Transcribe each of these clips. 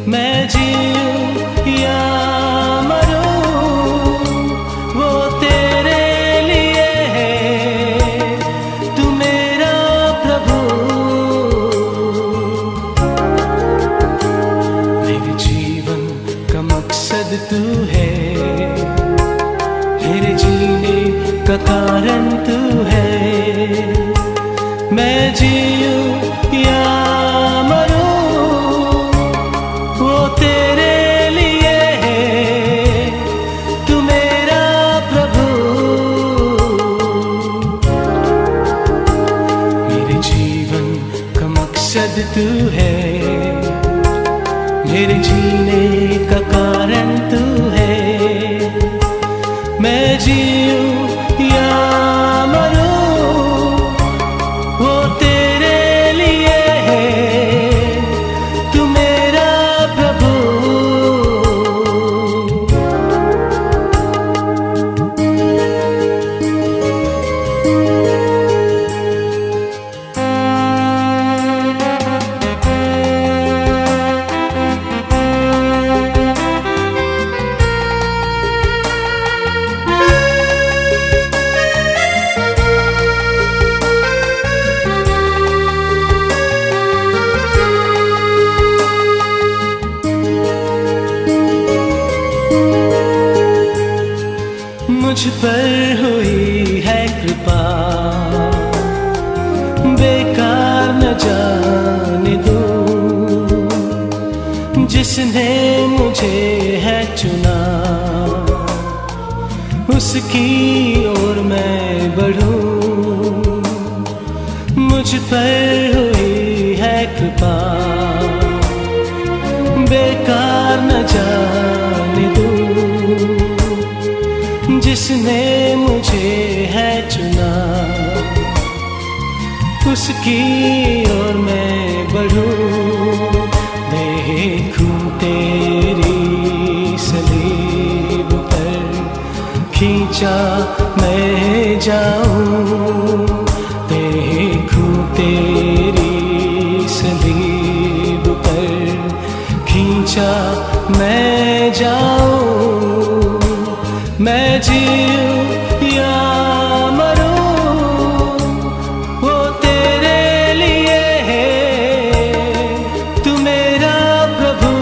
मैं जीऊं या मरूं वो तेरे लिए है, तू मेरा प्रभु। मेरे जीवन का मकसद तू है, मेरे जीने का कारण तू है। मैं जीऊं या मरूं वो तेरे लिए है, तू मेरा प्रभु। मेरे जीवन का मकसद तू है, मेरे जीने का कारण तू है। मैं जीऊं या मरूं वो तेरे लिए है, तू मेरा प्रभु। मुझ पर हुई है कृपा, बेकार न जाने दूं। जिसने मुझे है चुना, उसकी ओर मैं बढ़ूं। मुझ पर हुई है कृपा, बेकार न जाने दूं। जिसने मुझे है चुना, उसकी ओर मैं बढ़ूं। देखूं तेरी सलीब पर खींचा मैं जाऊं। देखूं तेरी सलीब पर खींचा मैं जाऊं। मैं जीऊं या मरूं वो तेरे लिए है, तू मेरा प्रभु।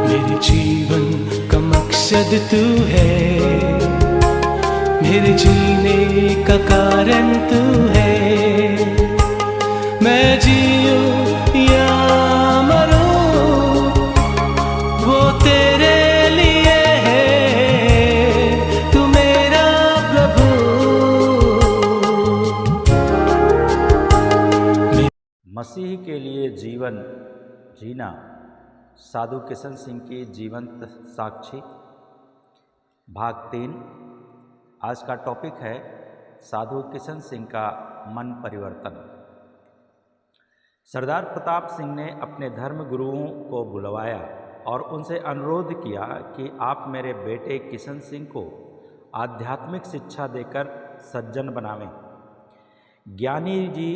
मेरे जीवन का मकसद तू है, मेरे जीने का कारण तू है। मैं जीऊं या मसीह के लिए जीवन जीना, साधु किशन सिंह की जीवंत साक्षी, भाग 3। आज का टॉपिक है साधु किशन सिंह का मन परिवर्तन। सरदार प्रताप सिंह ने अपने धर्म गुरुओं को बुलवाया और उनसे अनुरोध किया कि आप मेरे बेटे किशन सिंह को आध्यात्मिक शिक्षा देकर सज्जन बनावें। ज्ञानी जी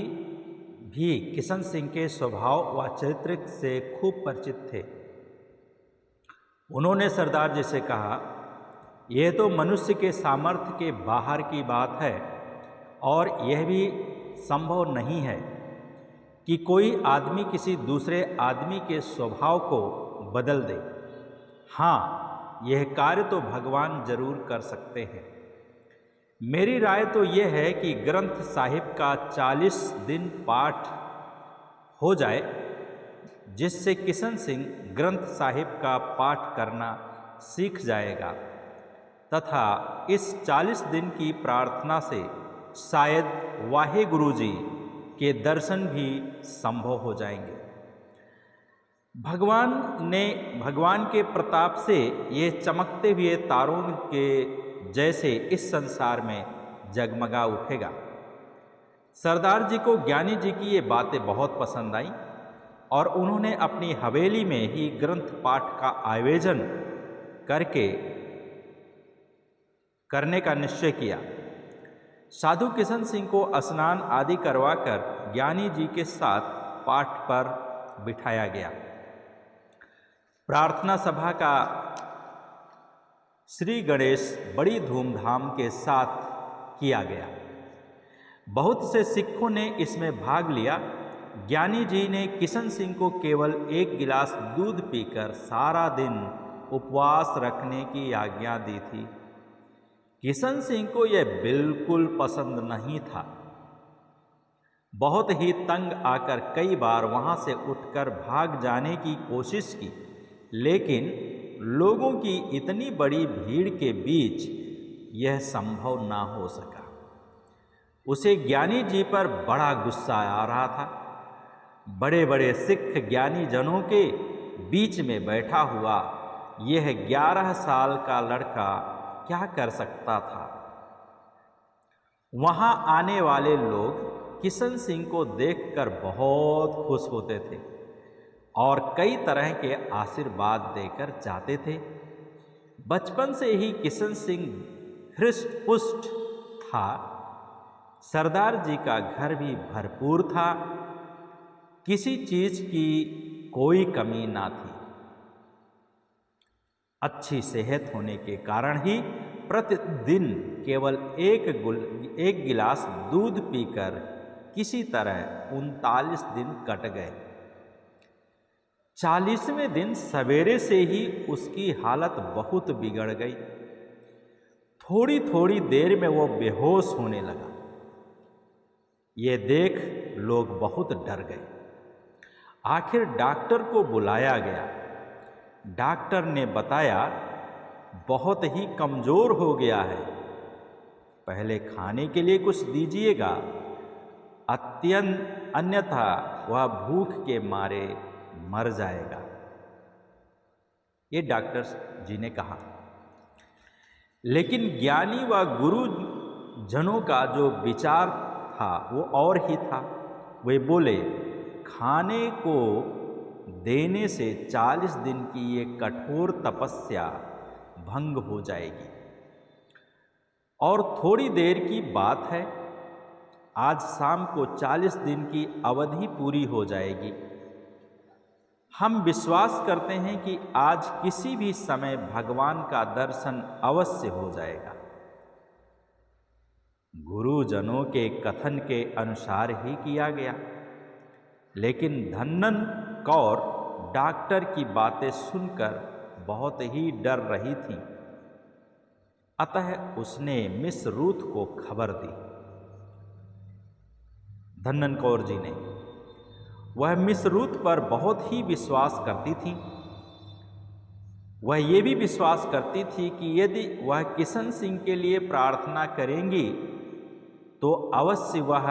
भी किशन सिंह के स्वभाव व चरित्र से खूब परिचित थे। उन्होंने सरदार जी से कहा, यह तो मनुष्य के सामर्थ्य के बाहर की बात है और यह भी संभव नहीं है कि कोई आदमी किसी दूसरे आदमी के स्वभाव को बदल दे। हाँ, यह कार्य तो भगवान जरूर कर सकते हैं। मेरी राय तो यह है कि ग्रंथ साहिब का 40 दिन पाठ हो जाए, जिससे किशन सिंह ग्रंथ साहिब का पाठ करना सीख जाएगा तथा इस 40 दिन की प्रार्थना से शायद वाहे गुरु जी के दर्शन भी संभव हो जाएंगे। भगवान के प्रताप से ये चमकते हुए तारों के जैसे इस संसार में जगमगा उठेगा। सरदार जी को ज्ञानी जी की ये बातें बहुत पसंद आई और उन्होंने अपनी हवेली में ही ग्रंथ पाठ का आयोजन करने का निश्चय किया। साधु किशन सिंह को स्नान आदि करवाकर ज्ञानी जी के साथ पाठ पर बिठाया गया। प्रार्थना सभा का श्री गणेश बड़ी धूमधाम के साथ किया गया। बहुत से सिखों ने इसमें भाग लिया। ज्ञानी जी ने किशन सिंह को केवल 1 गिलास दूध पीकर सारा दिन उपवास रखने की आज्ञा दी थी। किशन सिंह को यह बिल्कुल पसंद नहीं था। बहुत ही तंग आकर कई बार वहां से उठकर भाग जाने की कोशिश की, लेकिन लोगों की इतनी बड़ी भीड़ के बीच यह संभव ना हो सका। उसे ज्ञानी जी पर बड़ा गुस्सा आ रहा था। बड़े बड़े सिख ज्ञानी जनों के बीच में बैठा हुआ यह 11 साल का लड़का क्या कर सकता था। वहां आने वाले लोग किशन सिंह को देखकर बहुत खुश होते थे और कई तरह के आशीर्वाद देकर जाते थे। बचपन से ही किशन सिंह हृष्ट पुष्ट था। सरदार जी का घर भी भरपूर था। किसी चीज की कोई कमी ना थी। अच्छी सेहत होने के कारण ही प्रतिदिन केवल एक गिलास दूध पीकर किसी तरह 39 दिन कट गए। 40वें दिन सवेरे से ही उसकी हालत बहुत बिगड़ गई। थोड़ी थोड़ी देर में वो बेहोश होने लगा। ये देख लोग बहुत डर गए। आखिर डॉक्टर को बुलाया गया। डॉक्टर ने बताया बहुत ही कमजोर हो गया है, पहले खाने के लिए कुछ दीजिएगा, अन्यथा वह भूख के मारे मर जाएगा। ये डॉक्टर जी ने कहा। लेकिन ज्ञानी व गुरु जनों का जो विचार था वो और ही था। वे बोले, खाने को देने से 40 दिन की ये कठोर तपस्या भंग हो जाएगी। और थोड़ी देर की बात है, आज शाम को 40 दिन की अवधि पूरी हो जाएगी। हम विश्वास करते हैं कि आज किसी भी समय भगवान का दर्शन अवश्य हो जाएगा। गुरुजनों के कथन के अनुसार ही किया गया। लेकिन धन्नन कौर डॉक्टर की बातें सुनकर बहुत ही डर रही थी। अतः उसने मिस रूथ को खबर दी। धन्नन कौर जी ने, वह मिस रूथ पर बहुत ही विश्वास करती थी। वह ये भी विश्वास करती थी कि यदि वह किशन सिंह के लिए प्रार्थना करेंगी तो अवश्य वह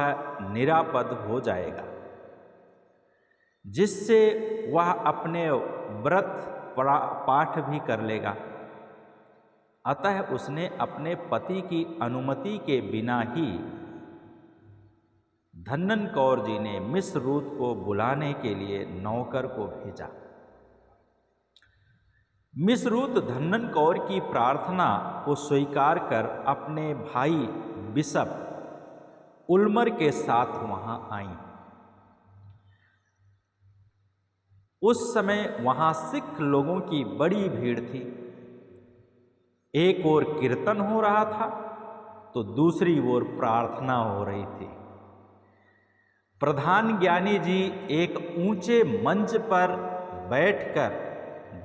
निरापद हो जाएगा, जिससे वह अपने व्रत पाठ भी कर लेगा। अतः उसने अपने पति की अनुमति के बिना ही धन्नन कौर जी ने मिस रूथ को बुलाने के लिए नौकर को भेजा। मिस रूथ धन्नन कौर की प्रार्थना को स्वीकार कर अपने भाई बिशप उल्मर के साथ वहां आई। उस समय वहां सिख लोगों की बड़ी भीड़ थी। एक ओर कीर्तन हो रहा था तो दूसरी ओर प्रार्थना हो रही थी। प्रधान ज्ञानी जी एक ऊंचे मंच पर बैठकर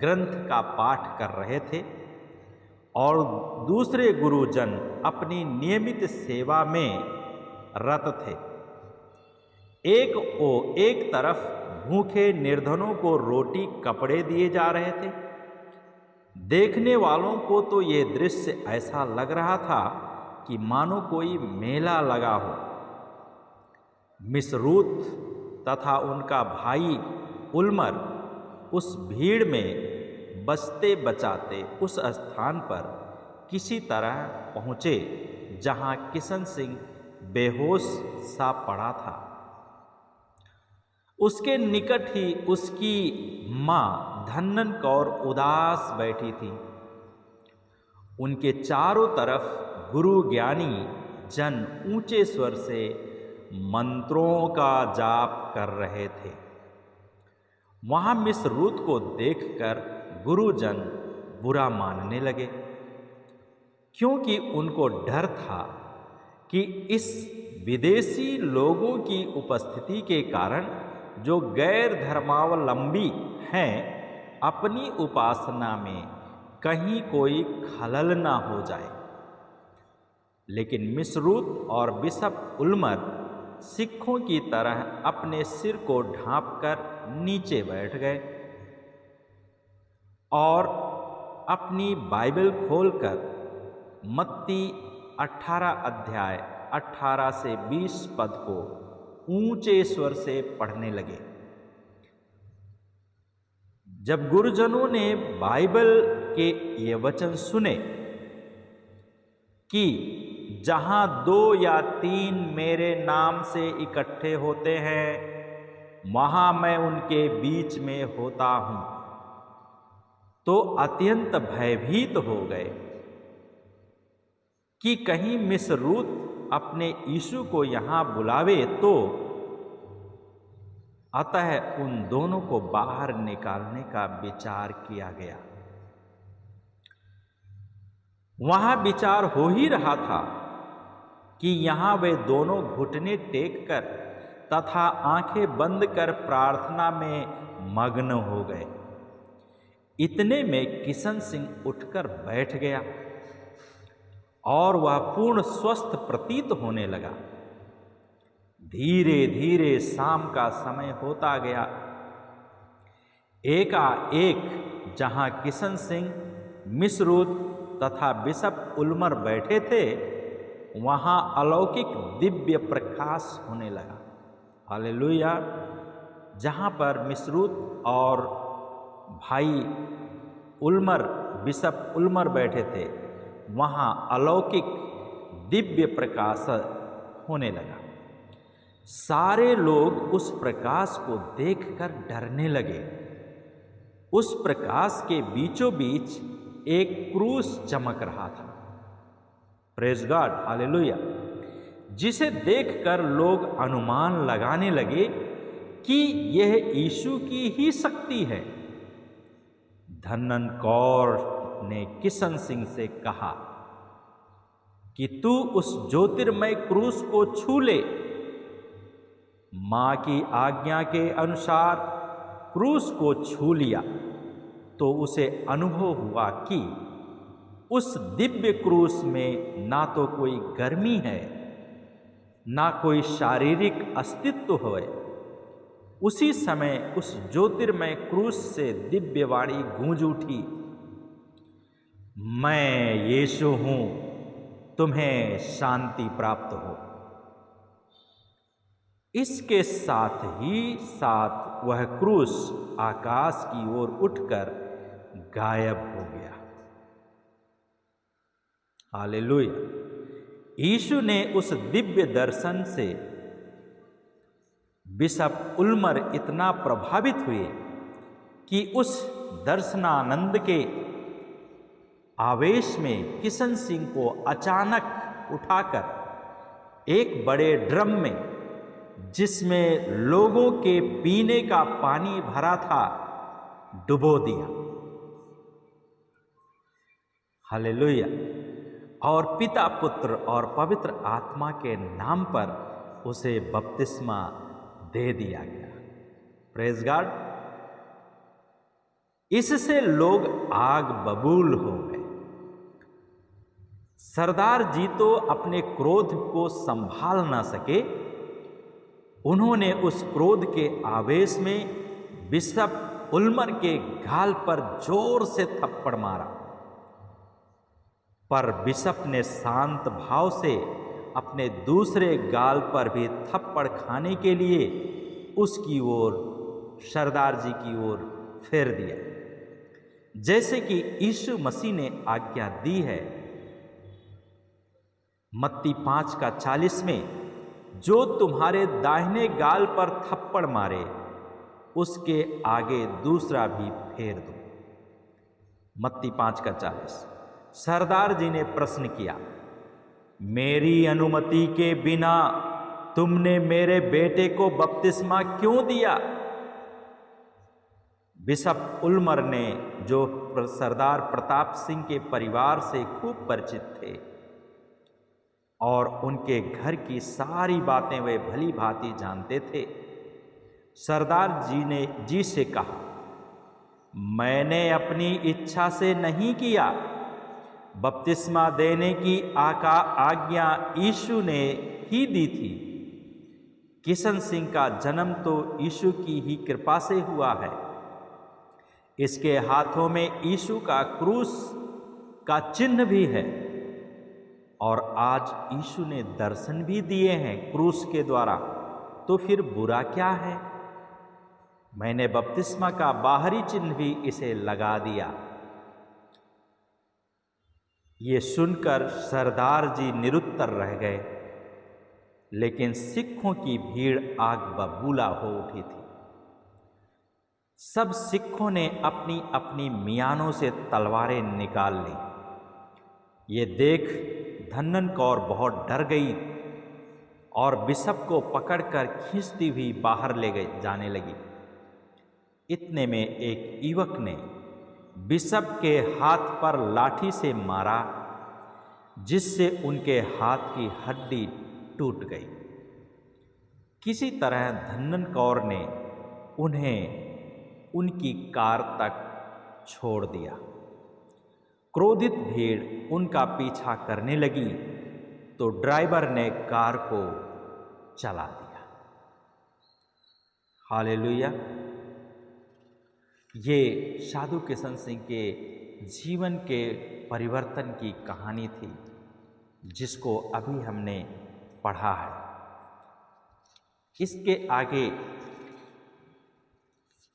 ग्रंथ का पाठ कर रहे थे और दूसरे गुरुजन अपनी नियमित सेवा में रत थे। एक तरफ भूखे निर्धनों को रोटी कपड़े दिए जा रहे थे। देखने वालों को तो ये दृश्य ऐसा लग रहा था कि मानो कोई मेला लगा हो। मिस रूथ तथा उनका भाई उल्मर उस भीड़ में बचते बचाते उस स्थान पर किसी तरह पहुँचे जहाँ किशन सिंह बेहोश सा पड़ा था। उसके निकट ही उसकी माँ धन्नन कौर उदास बैठी थी। उनके चारों तरफ गुरु ज्ञानी जन ऊंचे स्वर से मंत्रों का जाप कर रहे थे। वहां मिस रूत को देखकर गुरुजन बुरा मानने लगे, क्योंकि उनको डर था कि इस विदेशी लोगों की उपस्थिति के कारण जो गैर धर्मावलंबी हैं, अपनी उपासना में कहीं कोई खलल ना हो जाए। लेकिन मिस रूत और बिशप उल्मर सिखों की तरह अपने सिर को ढांपकर नीचे बैठ गए और अपनी बाइबल खोलकर मत्ती 18 अध्याय 18 से 20 पद को ऊंचे स्वर से पढ़ने लगे। जब गुरुजनों ने बाइबल के ये वचन सुने कि जहां 2 या 3 मेरे नाम से इकट्ठे होते हैं, वहां मैं उनके बीच में होता हूं, तो अत्यंत भयभीत हो गए कि कहीं मिस रूत अपने यीशु को यहां बुलावे तो। अतः उन दोनों को बाहर निकालने का विचार किया गया। वहां विचार हो ही रहा था कि यहां वे दोनों घुटने टेक कर तथा आंखें बंद कर प्रार्थना में मग्न हो गए। इतने में किशन सिंह उठकर बैठ गया और वह पूर्ण स्वस्थ प्रतीत होने लगा। धीरे धीरे शाम का समय होता गया। एकाएक जहां किशन सिंह, मिस रूत तथा बिशप उल्मर बैठे थे, वहां अलौकिक दिव्य प्रकाश होने लगा। हालेलुया। जहां पर मिस रूत और भाई उल्मर, बिशप उल्मर बैठे थे, वहां अलौकिक दिव्य प्रकाश होने लगा। सारे लोग उस प्रकाश को देखकर डरने लगे। उस प्रकाश के बीचों बीच एक क्रूस चमक रहा था। Praise God, hallelujah. जिसे देखकर लोग अनुमान लगाने लगे कि यह यीशु की ही शक्ति है। धन्नन कौर ने किशन सिंह से कहा कि तू उस ज्योतिर्मय क्रूस को छू ले। मां की आज्ञा के अनुसार क्रूस को छू लिया तो उसे अनुभव हुआ कि उस दिव्य क्रूस में ना तो कोई गर्मी है, ना कोई शारीरिक अस्तित्व है। उसी समय उस ज्योतिर्मय क्रूस से दिव्यवाणी गूंज उठी, मैं यीशु हूं, तुम्हें शांति प्राप्त हो। इसके साथ ही साथ वह क्रूस आकाश की ओर उठकर गायब हो गया। हालेलुया। यीशु ने उस दिव्य दर्शन से बिशप उल्मर इतना प्रभावित हुए कि उस दर्शनानंद के आवेश में किशन सिंह को अचानक उठाकर एक बड़े ड्रम में, जिसमें लोगों के पीने का पानी भरा था, डुबो दिया। हालेलुया। और पिता, पुत्र और पवित्र आत्मा के नाम पर उसे बपतिस्मा दे दिया गया। Praise God. इससे लोग आग बबूल हो गए। सरदार जी तो अपने क्रोध को संभाल ना सके। उन्होंने उस क्रोध के आवेश में बिशप उल्मर के गाल पर जोर से थप्पड़ मारा, पर बिशप ने शांत भाव से अपने दूसरे गाल पर भी थप्पड़ खाने के लिए उसकी ओर, सरदार जी की ओर फेर दिया, जैसे कि यीशु मसीह ने आज्ञा दी है। मत्ती 5:40 में, जो तुम्हारे दाहिने गाल पर थप्पड़ मारे, उसके आगे दूसरा भी फेर दो। मत्ती 5:40। सरदार जी ने प्रश्न किया, मेरी अनुमति के बिना तुमने मेरे बेटे को बपतिस्मा क्यों दिया? बिशप उल्मर ने, जो सरदार प्रताप सिंह के परिवार से खूब परिचित थे और उनके घर की सारी बातें वे भली भांति जानते थे, सरदार जी ने जी से कहा, मैंने अपनी इच्छा से नहीं किया। बपतिस्मा देने की आज्ञा यीशु ने ही दी थी। किशन सिंह का जन्म तो यीशु की ही कृपा से हुआ है। इसके हाथों में यीशु का क्रूस का चिन्ह भी है और आज यीशु ने दर्शन भी दिए हैं क्रूस के द्वारा, तो फिर बुरा क्या है? मैंने बपतिस्मा का बाहरी चिन्ह भी इसे लगा दिया। ये सुनकर सरदार जी निरुत्तर रह गए, लेकिन सिखों की भीड़ आग बबूला हो उठी थी। सब सिखों ने अपनी अपनी मियानों से तलवारें निकाल ली। ये देख धन्नन कौर बहुत डर गई और बिशप को पकड़कर खींचती हुई बाहर जाने लगी। इतने में एक युवक ने बिशप के हाथ पर लाठी से मारा, जिससे उनके हाथ की हड्डी टूट गई। किसी तरह धन्नन कौर ने उन्हें उनकी कार तक छोड़ दिया। क्रोधित भीड़ उनका पीछा करने लगी तो ड्राइवर ने कार को चला दिया। हालेलुया। ये साधु किशन सिंह के जीवन के परिवर्तन की कहानी थी, जिसको अभी हमने पढ़ा है। इसके आगे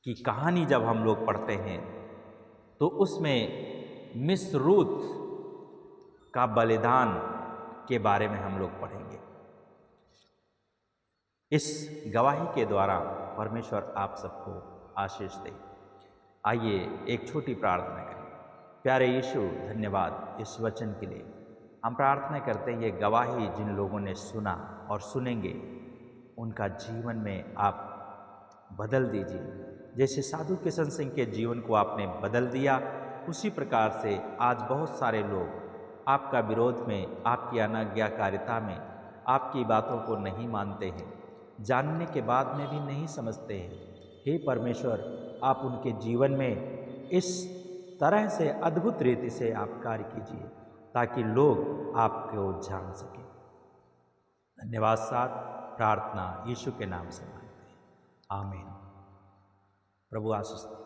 की कहानी जब हम लोग पढ़ते हैं तो उसमें मिस रूथ का बलिदान के बारे में हम लोग पढ़ेंगे। इस गवाही के द्वारा परमेश्वर आप सबको आशीष दे। आइए एक छोटी प्रार्थना करें। प्यारे यीशु, धन्यवाद इस वचन के लिए। हम प्रार्थना करते हैं ये गवाही जिन लोगों ने सुना और सुनेंगे, उनका जीवन में आप बदल दीजिए। जैसे साधु किशन सिंह के जीवन को आपने बदल दिया, उसी प्रकार से आज बहुत सारे लोग आपका विरोध में, आपकी अनाज्ञाकारिता में, आपकी बातों को नहीं मानते हैं, जानने के बाद में भी नहीं समझते हैं। हे परमेश्वर, आप उनके जीवन में इस तरह से अद्भुत रीति से आप कार्य कीजिए ताकि लोग आपको जान सकें। धन्यवाद साथ प्रार्थना यीशु के नाम से मांगते हैं, आमीन। प्रभु आशीष दे।